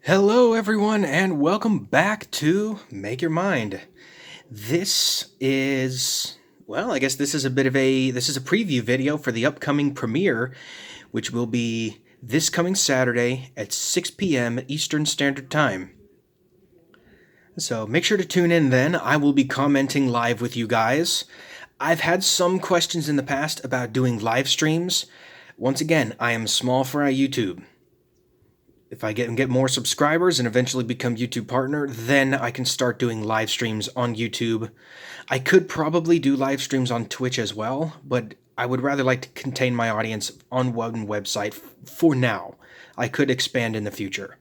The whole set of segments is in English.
Hello everyone and welcome back to Make Your Mind. This is, well, I guess this is a preview video for the upcoming premiere, which will be this coming Saturday at 6 p.m. Eastern Standard Time. So make sure to tune in then. I will be commenting live with you guys. I've had some questions in the past about doing live streams. Once again, I am small fry YouTube. If I get more subscribers and eventually become YouTube partner, then I can start doing live streams on YouTube. I could probably do live streams on Twitch as well, but I would rather like to contain my audience on one website for now. I could expand in the future.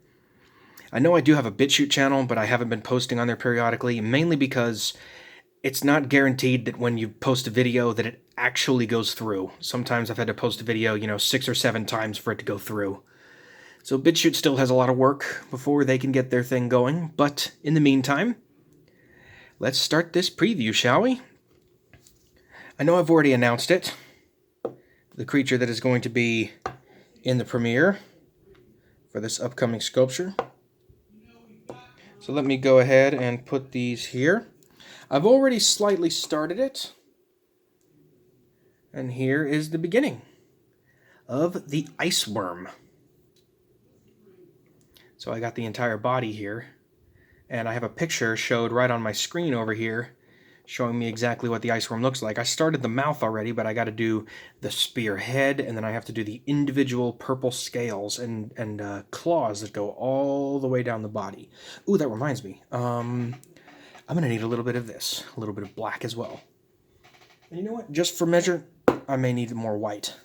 I know I do have a BitChute channel, but I haven't been posting on there periodically, mainly because it's not guaranteed that when you post a video that it actually goes through. Sometimes I've had to post a video, 6 or 7 times for it to go through. So BitChute still has a lot of work before they can get their thing going, but in the meantime, let's start this preview, shall we? I know I've already announced it, the creature that is going to be in the premiere for this upcoming sculpture. So let me go ahead and put these here. I've already slightly started it, and here is the beginning of the ice worm. So I got the entire body here, and I have a picture showed right on my screen over here showing me exactly what the ice worm looks like. I started the mouth already, but I got to do the spear head, and then I have to do the individual purple scales and claws that go all the way down the body. Ooh, that reminds me. I'm going to need a little bit of this, a little bit of black as well. And you know what? Just for measure, I may need more white.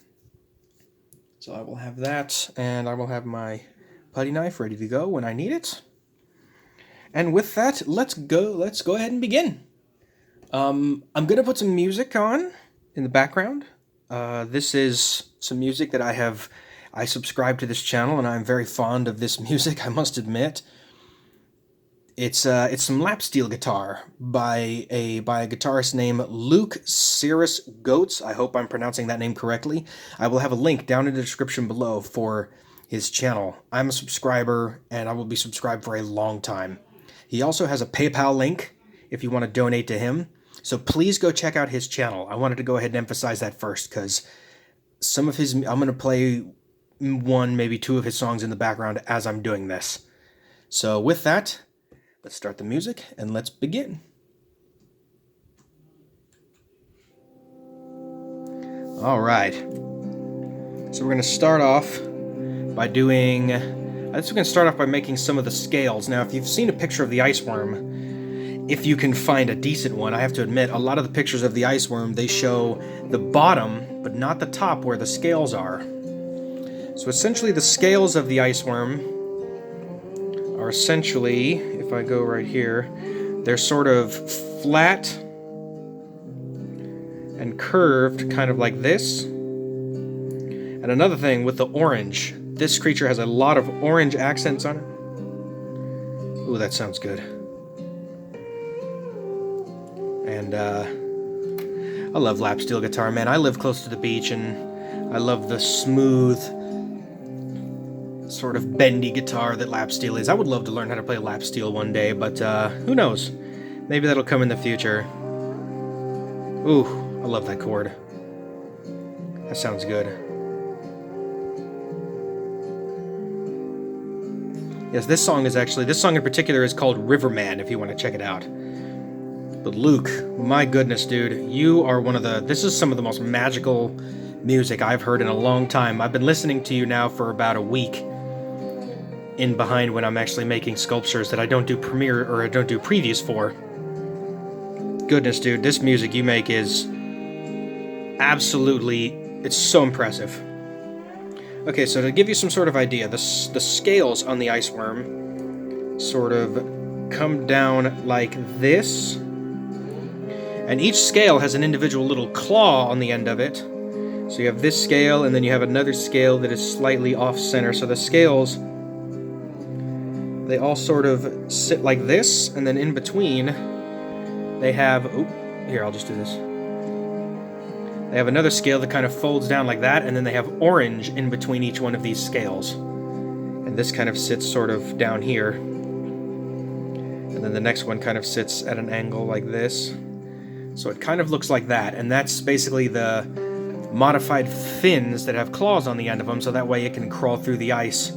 So I will have that, and I will have my putty knife ready to go when I need it. And with that, let's go ahead and begin. I'm gonna put some music on in the background. This is some music that I subscribe to this channel, and I'm very fond of this music, I must admit. It's some lap steel guitar by a guitarist named Luke Cirrus Goats. I hope I'm pronouncing that name correctly. I will have a link down in the description below for his channel. I'm a subscriber, and I will be subscribed for a long time. He also has a PayPal link if you want to donate to him. So please go check out his channel. I wanted to go ahead and emphasize that first, because I'm going to play one, maybe 2 of his songs in the background as I'm doing this. So with that, let's start the music, and let's begin. All right. So we're going to start off by making some of the scales. Now, if you've seen a picture of the ice worm, if you can find a decent one, I have to admit, a lot of the pictures of the ice worm, they show the bottom, but not the top where the scales are. So essentially, the scales of the ice worm are essentially, if I go right here, they're sort of flat and curved, kind of like this. And another thing with the orange, this creature has a lot of orange accents on it. Ooh, that sounds good. And I love lap steel guitar, man. I live close to the beach, and I love the smooth, sort of bendy guitar that lap steel is. I would love to learn how to play lap steel one day, but who knows? Maybe that'll come in the future. Ooh, I love that chord. That sounds good. Yes, this song in particular is called Riverman, if you want to check it out. But Luke, my goodness, dude, this is some of the most magical music I've heard in a long time. I've been listening to you now for about a week in behind when I'm actually making sculptures that I don't do previews for. Goodness, dude, this music you make is it's so impressive. Okay, so to give you some sort of idea, the scales on the ice worm sort of come down like this, and each scale has an individual little claw on the end of it. So you have this scale, and then you have another scale that is slightly off-center. So the scales, they all sort of sit like this, and then in between, they have... here, I'll just do this. They have another scale that kind of folds down like that, and then they have orange in between each one of these scales. And And this kind of sits sort of down here. And then the next one kind of sits at an angle like this. So it kind of looks like that. And that's basically the modified fins that have claws on the end of them, so that way it can crawl through the ice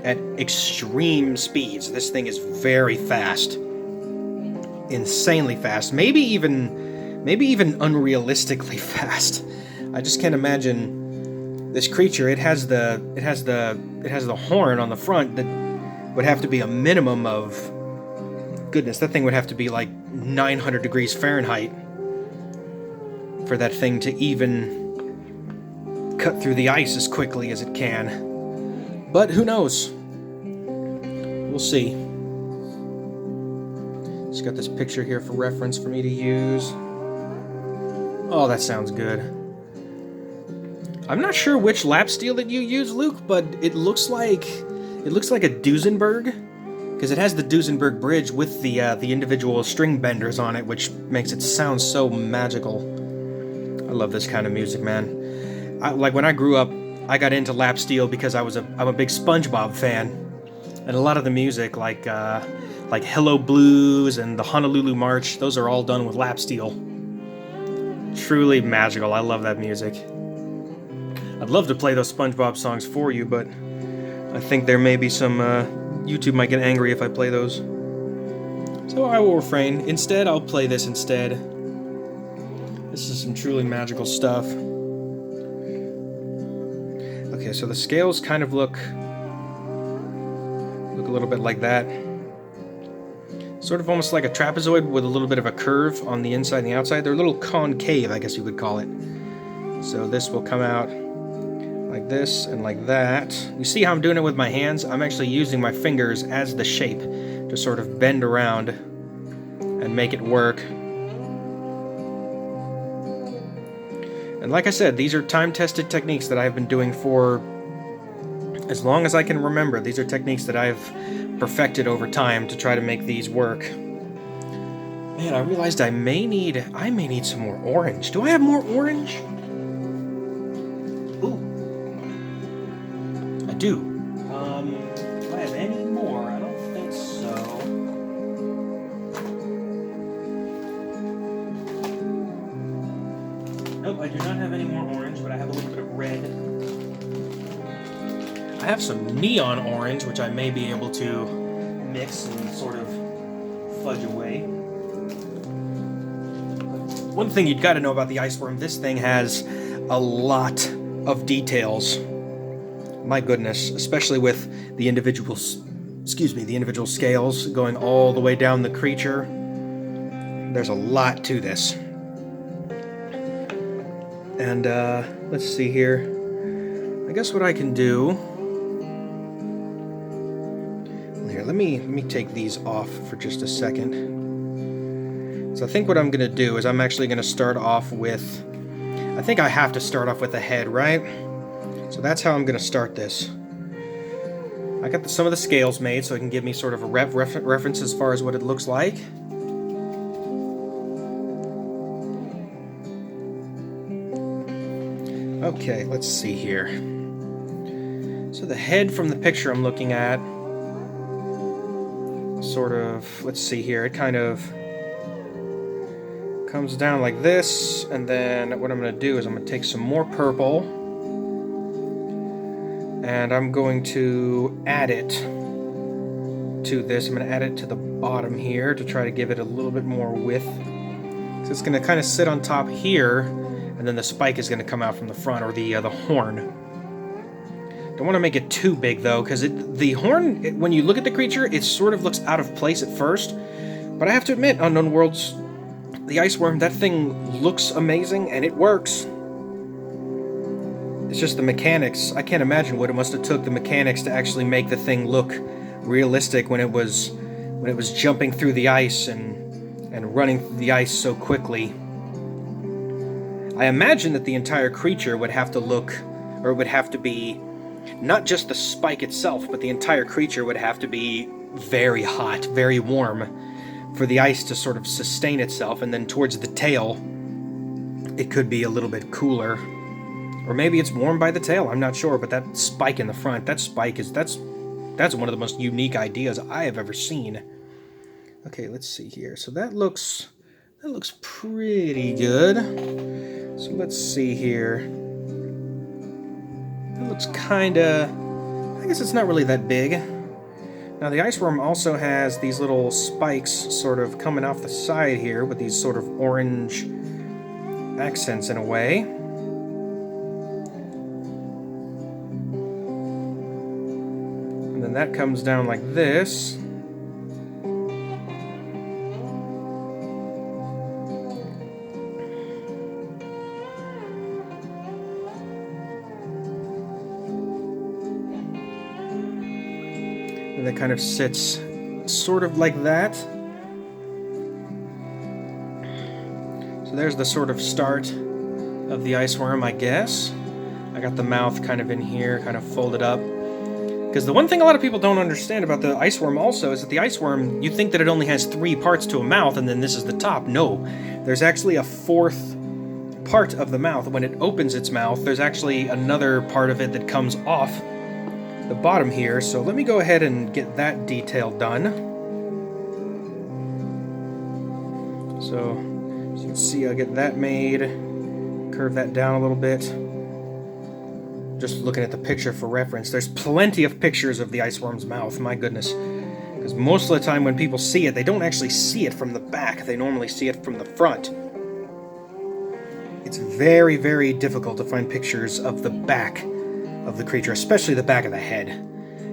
at extreme speeds. This thing is very fast. Insanely fast. Maybe even unrealistically fast. I just can't imagine this creature. It has the horn on the front that would have to be a minimum of, goodness, that thing would have to be like 900 degrees Fahrenheit for that thing to even cut through the ice as quickly as it can. But who knows? We'll see. Just got this picture here for reference for me to use. Oh, that sounds good. I'm not sure which lap steel that you use, Luke, but it looks like a Duesenberg, because it has the Duesenberg bridge with the individual string benders on it, which makes it sound so magical. I love this kind of music, man. Like when I grew up, I got into lap steel because I'm a big SpongeBob fan, and a lot of the music, like Hello Blues and the Honolulu March, those are all done with lap steel. Truly magical. I love that music. I'd love to play those SpongeBob songs for you, but I think there may be some YouTube might get angry if I play those. So I will refrain. Instead, I'll play this instead. This is some truly magical stuff. Okay, so the scales kind of look a little bit like that. Sort of almost like a trapezoid with a little bit of a curve on the inside and the outside. They're a little concave, I guess you would call it. So this will come out like this and like that. You see how I'm doing it with my hands? I'm actually using my fingers as the shape to sort of bend around and make it work. And like I said, these are time-tested techniques that I've been doing for as long as I can remember. These are techniques that I've perfected over time to try to make these work. Man, I realized I may need some more orange. Do I have more orange? Ooh. I do. Do I have any more? I don't think so. Nope, I do not have any more orange, but I have a little bit of red. I have some neon orange, which I may be able to mix and sort of fudge away. One thing you've got to know about the ice worm, this thing has a lot of details. My goodness, especially with the individual scales going all the way down the creature. There's a lot to this. And let's see here. I guess what I can do. Here, let me take these off for just a second. So I think what I'm gonna do is I'm actually gonna start off with. I think I have to start off with the head, right? So that's how I'm gonna start this. I got some of the scales made so it can give me sort of a reference as far as what it looks like. Okay, let's see here. So the head from the picture I'm looking at, sort of, let's see here, it kind of comes down like this, and then what I'm going to do is I'm going to take some more purple, and I'm going to add it to this. I'm going to add it to the bottom here to try to give it a little bit more width. So it's going to kind of sit on top here, and then the spike is going to come out from the front, or the horn. Don't want to make it too big though, because the horn, when you look at the creature, it sort of looks out of place at first. But I have to admit, Unknown Worlds, the ice worm, that thing looks amazing and it works. It's just the mechanics. I can't imagine what it must have took the mechanics to actually make the thing look realistic when it was jumping through the ice and running through the ice so quickly. I imagine that the entire creature would have to look, or would have to be, not just the spike itself, but the entire creature would have to be very hot, very warm, for the ice to sort of sustain itself, and then towards the tail, it could be a little bit cooler. Or maybe it's warmed by the tail, I'm not sure, but that spike in the front, that's That's one of the most unique ideas I have ever seen. Okay, let's see here. So that looks pretty good. So let's see here. It looks kinda, I guess it's not really that big. Now the ice worm also has these little spikes sort of coming off the side here with these sort of orange accents in a way. And then that comes down like this. And that kind of sits sort of like that. So there's the sort of start of the ice worm, I guess. I got the mouth kind of in here, kind of folded up. Because the one thing a lot of people don't understand about the ice worm also is that the ice worm, you think that it only has 3 parts to a mouth and then this is the top. No, there's actually a 4th part of the mouth. When it opens its mouth, there's actually another part of it that comes off the bottom here. So let me go ahead and get that detail done. So as you can see, I'll get that made, curve that down a little bit. Just looking at the picture for reference, there's plenty of pictures of the ice worm's mouth, my goodness. Because most of the time when people see it, they don't actually see it from the back, they normally see it from the front. It's very, very difficult to find pictures of the back of the creature, especially the back of the head.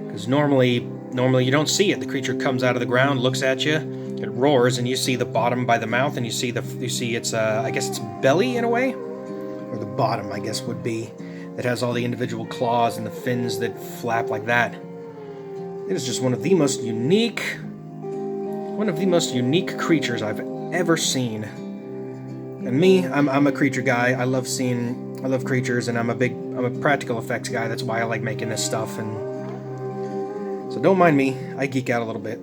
Because normally you don't see it. The creature comes out of the ground, looks at you, it roars, and you see the bottom by the mouth, and you see its I guess it's belly in a way, or the bottom I guess would be, that has all the individual claws and the fins that flap like that. It is just one of the most unique creatures I've ever seen. And me, I'm a creature guy. I love creatures, and I'm a practical effects guy. That's why I like making this stuff. And so don't mind me. I geek out a little bit.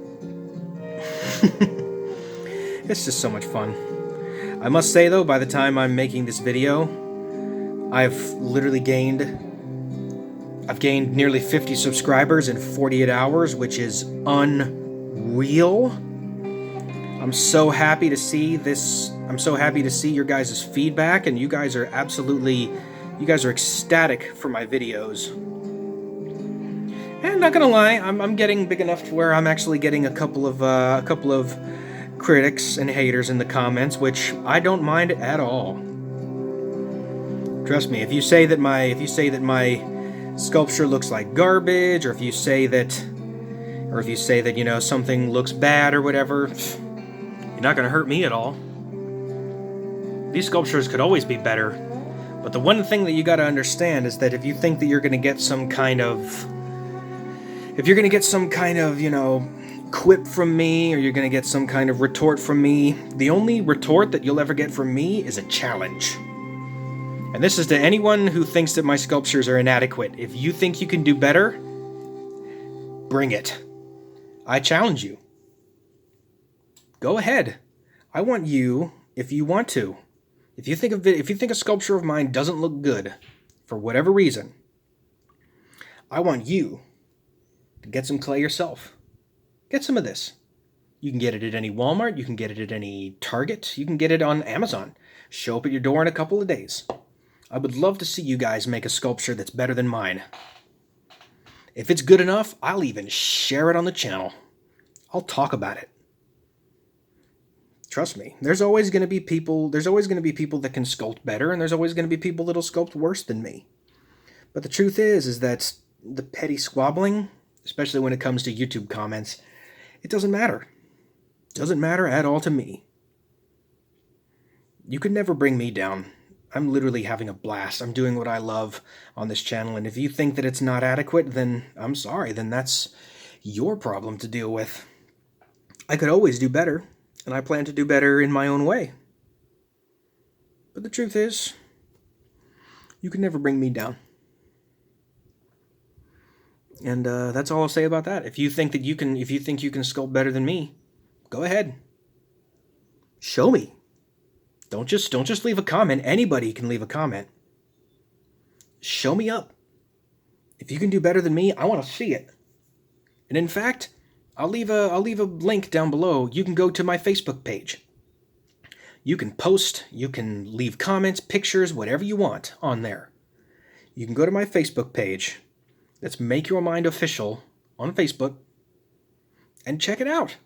It's just so much fun. I must say though, by the time I'm making this video, I've gained nearly 50 subscribers in 48 hours, which is unreal. I'm so happy to see this. I'm so happy to see your guys' feedback, and you guys are ecstatic for my videos. And not gonna lie, I'm getting big enough to where I'm actually getting a couple of critics and haters in the comments, which I don't mind at all. Trust me, if you say that my sculpture looks like garbage, or if you say that you know something looks bad or whatever, you're not gonna hurt me at all. These sculptures could always be better, but the one thing that you gotta understand is that if you think that you're gonna get some kind of, you know, quip from me, or you're gonna get some kind of retort from me, the only retort that you'll ever get from me is a challenge. And this is to anyone who thinks that my sculptures are inadequate. If you think you can do better, bring it. I challenge you. Go ahead. I want you, if you want to, if you think a sculpture of mine doesn't look good, for whatever reason, I want you to get some clay yourself. Get some of this. You can get it at any Walmart, you can get it at any Target, you can get it on Amazon. Show up at your door in a couple of days. I would love to see you guys make a sculpture that's better than mine. If it's good enough, I'll even share it on the channel. I'll talk about it. Trust me, there's always going to be people that can sculpt better, and there's always going to be people that'll sculpt worse than me. But the truth is that the petty squabbling, especially when it comes to YouTube comments, it doesn't matter. It doesn't matter at all to me. You could never bring me down. I'm literally having a blast. I'm doing what I love on this channel, and if you think that it's not adequate, then I'm sorry. Then that's your problem to deal with. I could always do better, and I plan to do better in my own way. But the truth is, you can never bring me down. And that's all I'll say about that. If you think you can sculpt better than me, go ahead. Show me. Don't just leave a comment. Anybody can leave a comment. Show me up. If you can do better than me, I want to see it. And in fact, I'll leave a link down below. You can go to my Facebook page. You can post, you can leave comments, pictures, whatever you want on there. You can go to my Facebook page. That's Make Your Mind Official on Facebook and check it out.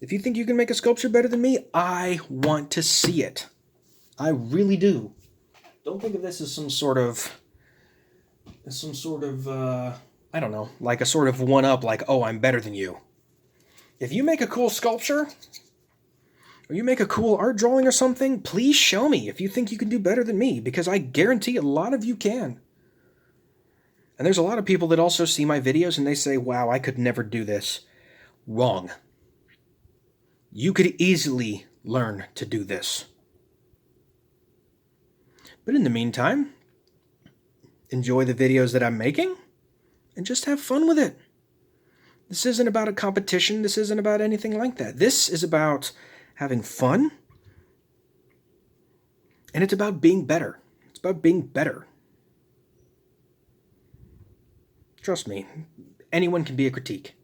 If you think you can make a sculpture better than me, I want to see it. I really do. Don't think of this as some sort of, I don't know, like a sort of one-up, like, oh, I'm better than you. If you make a cool sculpture, or you make a cool art drawing or something, please show me if you think you can do better than me, because I guarantee a lot of you can. And there's a lot of people that also see my videos and they say, wow, I could never do this. Wrong. You could easily learn to do this. But in the meantime, enjoy the videos that I'm making and just have fun with it. This isn't about a competition. This isn't about anything like that. This is about having fun, and it's about being better. It's about being better. Trust me, anyone can be a critique.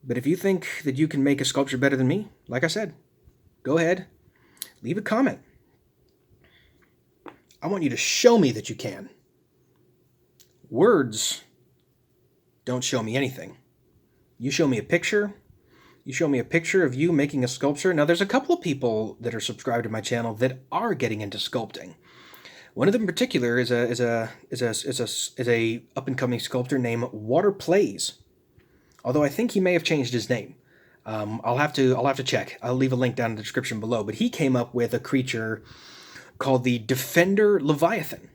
But if you think that you can make a sculpture better than me, like I said, go ahead, leave a comment. I want you to show me that you can. Words don't show me anything. You show me a picture. You show me a picture of you making a sculpture. Now, there's a couple of people that are subscribed to my channel that are getting into sculpting. One of them in particular is a up and coming sculptor named WaterPlayz. Although I think he may have changed his name. I'll have to check. I'll leave a link down in the description below. But he came up with a creature called the Defender Leviathan,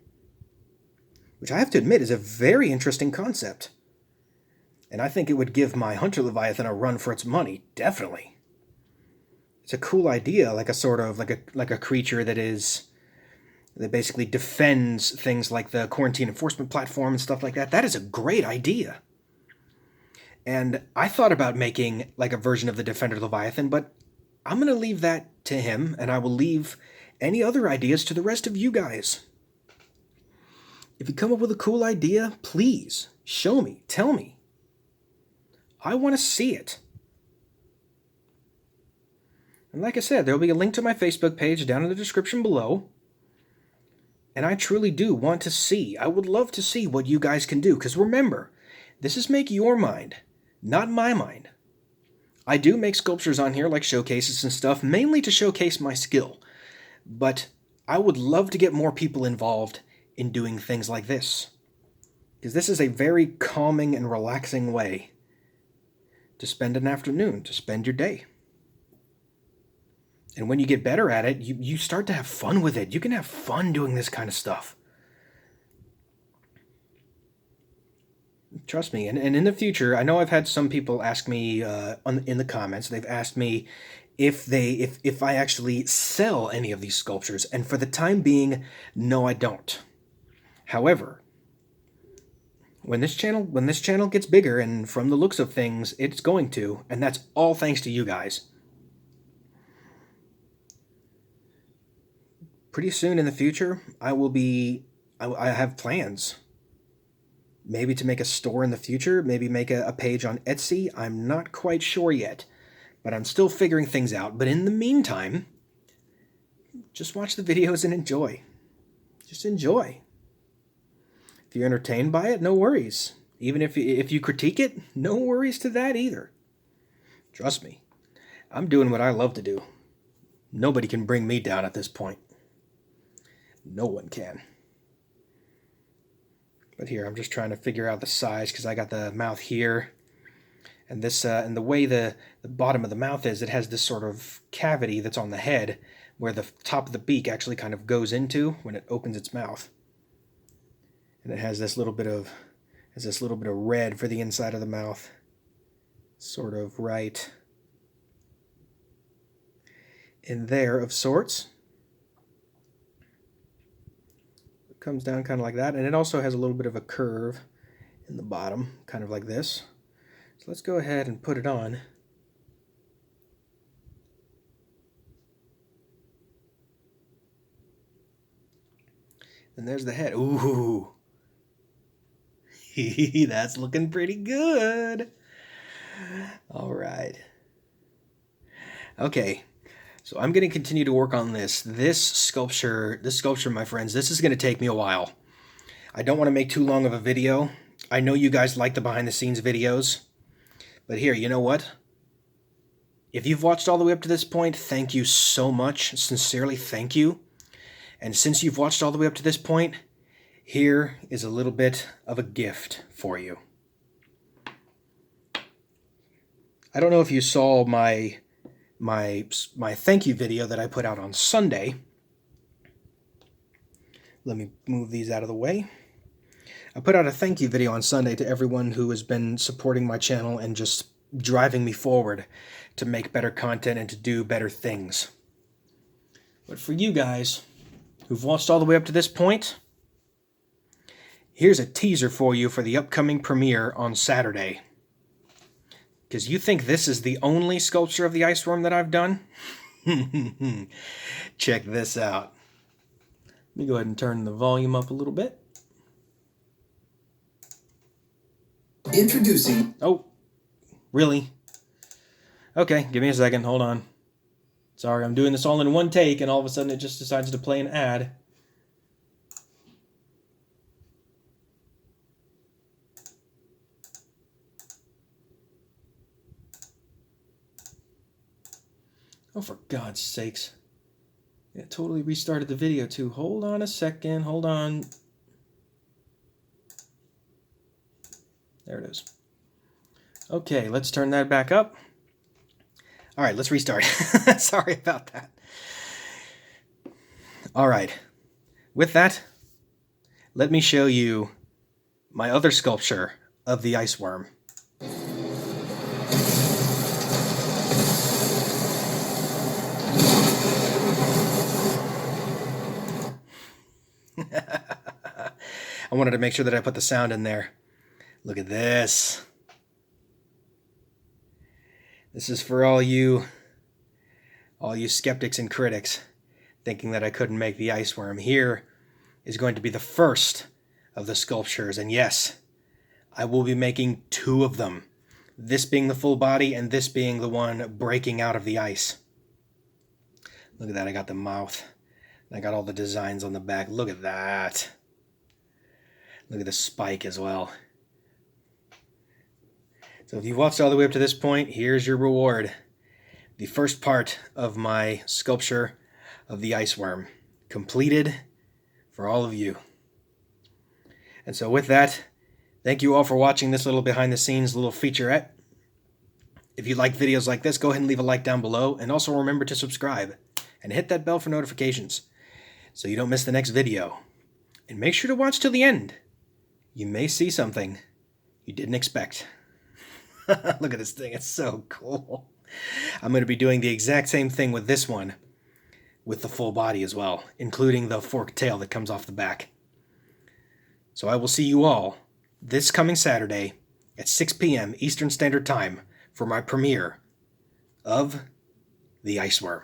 which I have to admit is a very interesting concept. And I think it would give my Hunter Leviathan a run for its money, definitely. It's a cool idea, like a sort of like a creature that basically defends things like the quarantine enforcement platform and stuff like that. That is a great idea. And I thought about making like a version of the Defender Leviathan, but I'm going to leave that to him, and I will leave any other ideas to the rest of you guys. If you come up with a cool idea, please show me, tell me. I want to see it. And like I said, there'll be a link to my Facebook page down in the description below. And I truly do want to see. I would love to see what you guys can do. Because remember, this is Make Your Mind, not my mind. I do make sculptures on here, like showcases and stuff, mainly to showcase my skill. But I would love to get more people involved in doing things like this. Because this is a very calming and relaxing way to spend an afternoon, to spend your day. And when you get better at it, you start to have fun with it. You can have fun doing this kind of stuff. Trust me. And in the future, I know I've had some people ask me in the comments, they've asked me if I actually sell any of these sculptures. And for the time being, no, I don't. However, when this channel gets bigger, and from the looks of things, it's going to, and that's all thanks to you guys. Pretty soon in the future, I have plans. Maybe to make a store in the future, maybe make a page on Etsy. I'm not quite sure yet, but I'm still figuring things out. But in the meantime, just watch the videos and enjoy. Just enjoy. If you're entertained by it, no worries. Even if you critique it, no worries to that either. Trust me, I'm doing what I love to do. Nobody can bring me down at this point. No one can. But here, I'm just trying to figure out the size, because I got the mouth here. And this, and the way the bottom of the mouth is, it has this sort of cavity that's on the head, where the top of the beak actually kind of goes into when it opens its mouth. And it has this little bit of red for the inside of the mouth, sort of right in there of sorts. It comes down kind of like that, and it also has a little bit of a curve in the bottom, kind of like this. So let's go ahead and put it on. And there's the head. Ooh. That's looking pretty good. All right. Okay. So I'm going to continue to work on this. This sculpture, my friends, this is going to take me a while. I don't want to make too long of a video. I know you guys like the behind the scenes videos. But here, you know what? If you've watched all the way up to this point, thank you so much. Sincerely, thank you. And since you've watched all the way up to this point, here is a little bit of a gift for you. I don't know if you saw my thank you video that I put out on Sunday. Let me move these out of the way. I put out a thank you video on Sunday to everyone who has been supporting my channel and just driving me forward to make better content and to do better things. But for you guys who've watched all the way up to this point, here's a teaser for you for the upcoming premiere on Saturday. Because you think this is the only sculpture of the ice worm that I've done? Check this out. Let me go ahead and turn the volume up a little bit. Introducing... Oh, really? Okay, give me a second. Hold on. Sorry, I'm doing this all in one take, and all of a sudden it just decides to play an ad. Oh, for God's sakes. It totally restarted the video, too. Hold on a second. Hold on. There it is. Okay, let's turn that back up. All right, let's restart. Sorry about that. All right. With that, let me show you my other sculpture of the ice worm. I wanted to make sure that I put the sound in there. Look at this. This is for all you skeptics and critics thinking that I couldn't make the ice worm. Here is going to be the first of the sculptures. And yes, I will be making 2 of them. This being the full body and this being the one breaking out of the ice. Look at that. I got the mouth. I got all the designs on the back. Look at that. Look at the spike as well. So if you've watched all the way up to this point, here's your reward. The first part of my sculpture of the ice worm. Completed for all of you. And so with that, thank you all for watching this little behind the scenes little featurette. If you like videos like this, go ahead and leave a like down below. And also remember to subscribe and hit that bell for notifications so you don't miss the next video. And make sure to watch till the end. You may see something you didn't expect. Look at this thing. It's so cool. I'm going to be doing the exact same thing with this one, with the full body as well, including the forked tail that comes off the back. So I will see you all this coming Saturday at 6 p.m. Eastern Standard Time for my premiere of The Ice Worm.